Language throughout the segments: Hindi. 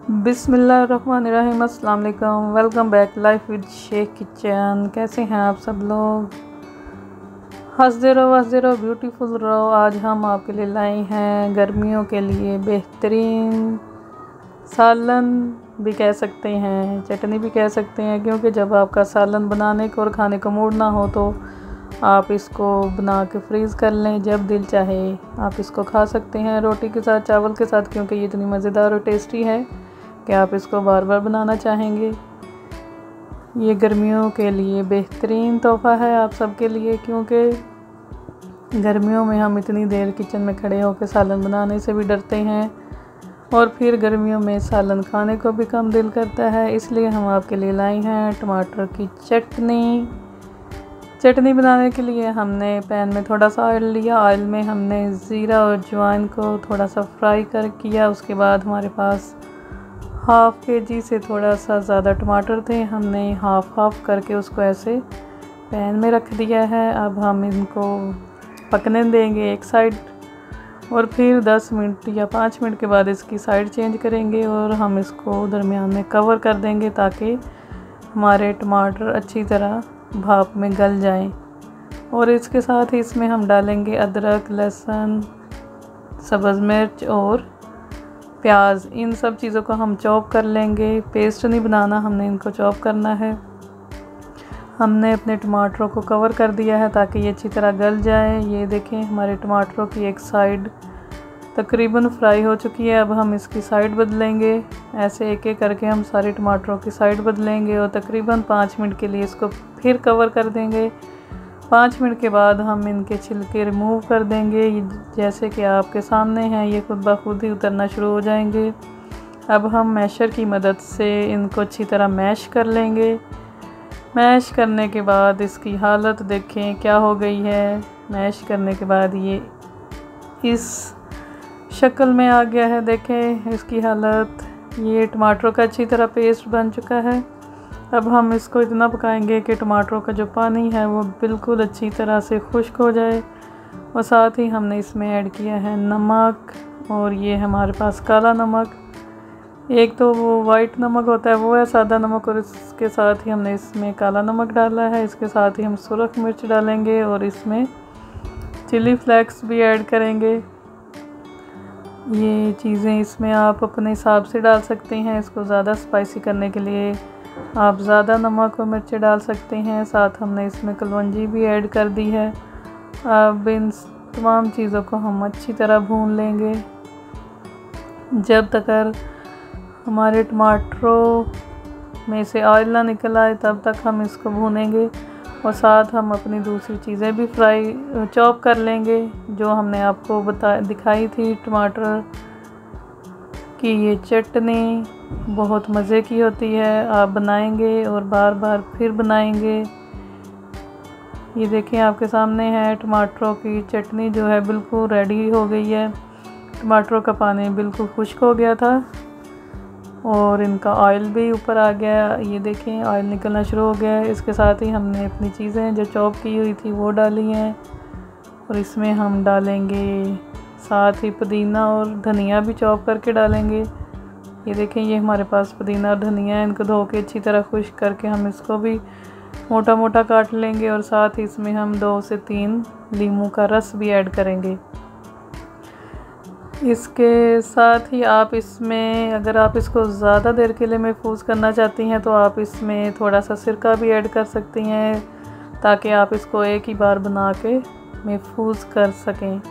बिस्मिल्लाहिर्रहमानिर्रहीम। अस्सलाम वालेकुम। Welcome back life with Sheikh kitchen. कैसे हैं आप सब लोग? हंसते रहो ब्यूटीफुल रहो। आज हम आपके लिए लाए हैं गर्मियों के लिए बेहतरीन सालन भी कह सकते हैं, चटनी भी कह सकते हैं, क्योंकि जब आपका सालन बनाने को और खाने को मूड ना हो तो आप इसको बना के फ्रीज़ कर लें। जब दिल चाहे आप इसको खा सकते हैं रोटी के साथ, चावल के साथ, क्योंकि ये इतनी मज़ेदार और टेस्टी है कि आप इसको बार बार बनाना चाहेंगे। ये गर्मियों के लिए बेहतरीन तोहफ़ा है आप सबके लिए, क्योंकि गर्मियों में हम इतनी देर किचन में खड़े होकर सालन बनाने से भी डरते हैं और फिर गर्मियों में सालन खाने को भी कम दिल करता है। इसलिए हम आपके लिए लाई हैं टमाटर की चटनी। चटनी बनाने के लिए हमने पैन में थोड़ा सा ऑयल लिया। ऑयल में हमने ज़ीरा और अजवाइन को थोड़ा सा फ्राई किया। उसके बाद हमारे पास हाफ़ केजी से थोड़ा सा ज़्यादा टमाटर थे। हमने हाफ़ करके उसको ऐसे पैन में रख दिया है। अब हम इनको पकने देंगे एक साइड और फिर 10 मिनट या 5 मिनट के बाद इसकी साइड चेंज करेंगे और हम इसको दरमियान में कवर कर देंगे ताकि हमारे टमाटर अच्छी तरह भाप में गल जाएं। और इसके साथ ही इसमें हम डालेंगे अदरक, लहसुन, सब्ज़ मिर्च और प्याज। इन सब चीज़ों को हम चॉप कर लेंगे। पेस्ट नहीं बनाना, हमने इनको चॉप करना है। हमने अपने टमाटरों को कवर कर दिया है ताकि ये अच्छी तरह गल जाए। ये देखें हमारे टमाटरों की एक साइड तकरीबन फ्राई हो चुकी है। अब हम इसकी साइड बदलेंगे। ऐसे एक एक करके हम सारे टमाटरों की साइड बदलेंगे और तकरीबन 5 मिनट के लिए इसको फिर कवर कर देंगे। 5 मिनट के बाद हम इनके छिलके रिमूव कर देंगे। जैसे कि आपके सामने हैं, ये खुद ब खुद ही उतरना शुरू हो जाएंगे। अब हम मैशर की मदद से इनको अच्छी तरह मैश कर लेंगे। मैश करने के बाद इसकी हालत देखें क्या हो गई है। मैश करने के बाद ये इस शक्ल में आ गया है। देखें इसकी हालत, ये टमाटरों का अच्छी तरह पेस्ट बन चुका है। अब हम इसको इतना पकाएंगे कि टमाटरों का जो पानी है वो बिल्कुल अच्छी तरह से खुश्क हो जाए। और साथ ही हमने इसमें ऐड किया है नमक, और ये हमारे पास काला नमक। एक तो वो वाइट नमक होता है, वो है सादा नमक, और इसके साथ ही हमने इसमें काला नमक डाला है। इसके साथ ही हम सुरख मिर्च डालेंगे और इसमें चिली फ्लेक्स भी ऐड करेंगे। ये चीज़ें इसमें आप अपने हिसाब से डाल सकते हैं। इसको ज़्यादा स्पाइसी करने के लिए आप ज़्यादा नमक और मिर्च डाल सकते हैं। साथ हमने इसमें कलौंजी भी ऐड कर दी है। अब इन तमाम चीज़ों को हम अच्छी तरह भून लेंगे जब तक हमारे टमाटरों में से ऑयल ना निकल आए, तब तक हम इसको भूनेंगे। और साथ हम अपनी दूसरी चीज़ें भी चॉप कर लेंगे जो हमने आपको दिखाई थी। टमाटर की ये चटनी बहुत मज़े की होती है। आप बनाएंगे और बार बार फिर बनाएंगे। ये देखें आपके सामने है टमाटरों की चटनी जो है बिल्कुल रेडी हो गई है। टमाटरों का पानी बिल्कुल खुश्क हो गया था और इनका ऑयल भी ऊपर आ गया। ये देखें ऑयल निकलना शुरू हो गया है। इसके साथ ही हमने अपनी चीज़ें जो चॉप की हुई थी वो डाली हैं और इसमें हम डालेंगे साथ ही पुदीना और धनिया भी चॉप करके डालेंगे। ये देखें ये हमारे पास पुदीना और धनिया है। इनको धो के अच्छी तरह खुश्क करके हम इसको भी मोटा मोटा काट लेंगे और साथ ही इसमें हम 2 से 3 नींबू का रस भी ऐड करेंगे। इसके साथ ही आप इसमें, अगर आप इसको ज़्यादा देर के लिए महफूज करना चाहती हैं तो आप इसमें थोड़ा सा सिरका भी ऐड कर सकती हैं ताकि आप इसको एक ही बार बना के महफूज कर सकें।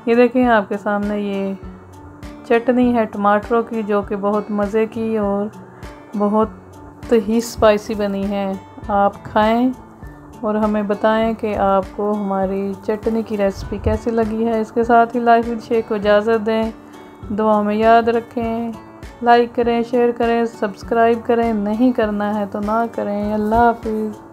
ये देखें आपके सामने ये चटनी है टमाटरों की जो कि बहुत मज़े की और बहुत ही स्पाइसी बनी है। आप खाएं और हमें बताएं कि आपको हमारी चटनी की रेसिपी कैसी लगी है। इसके साथ ही लाइफ विद शेख को इजाज़त दें। दुआ में याद रखें, लाइक करें, शेयर करें, सब्सक्राइब करें। नहीं करना है तो ना करें। अल्लाह हाफिज़।